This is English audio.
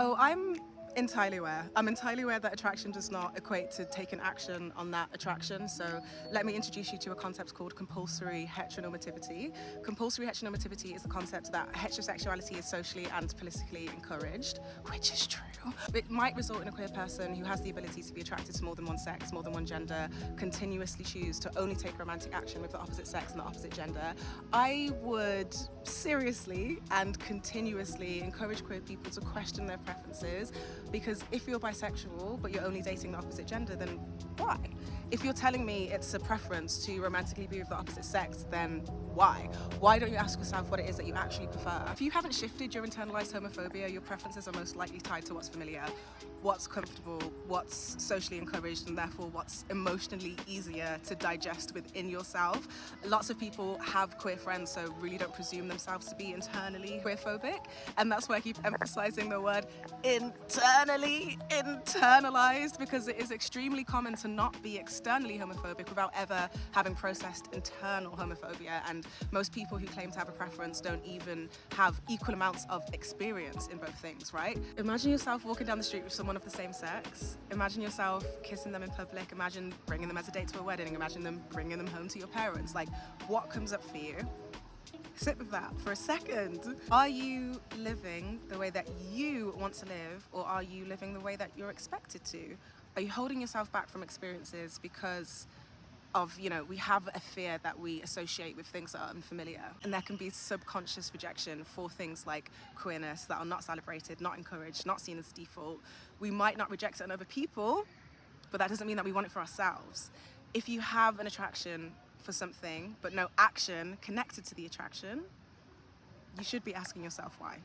Oh, I'm entirely aware. I'm entirely aware that attraction does not equate to taking action on that attraction. So let me introduce you to a concept called compulsory heteronormativity. Compulsory heteronormativity is the concept that heterosexuality is socially and politically encouraged, which is true. It might result in a queer person who has the ability to be attracted to more than one sex, more than one gender, continuously choose to only take romantic action with the opposite sex and the opposite gender. I would seriously and continuously encourage queer people to question their preferences, because if you're bisexual but you're only dating the opposite gender, then why? If you're telling me it's a preference to romantically be with the opposite sex, then why? Why don't you ask yourself what it is that you actually prefer? If you haven't shifted your internalized homophobia, your preferences are most likely tied to what's familiar, what's comfortable, what's socially encouraged, and therefore what's emotionally easier to digest within yourself. Lots of people have queer friends, so really don't presume themselves to be internally queerphobic, and that's why I keep emphasizing the word internalized, because it is extremely common to not be externally homophobic without ever having processed internal homophobia, and most people who claim to have a preference don't even have equal amounts of experience in both things, right? Imagine yourself walking down the street with someone of the same sex. Imagine yourself kissing them in public. Imagine bringing them as a date to a wedding. Imagine them bringing them home to your parents. Like, what comes up for you? Sit with that for a second. Are you living the way that you want to live, or are you living the way that you're expected to? Are you holding yourself back from experiences because of, we have a fear that we associate with things that are unfamiliar? And there can be subconscious rejection for things like queerness that are not celebrated, not encouraged, not seen as default. We might not reject it on other people, but that doesn't mean that we want it for ourselves. If you have an attraction for something but no action connected to the attraction, you should be asking yourself why.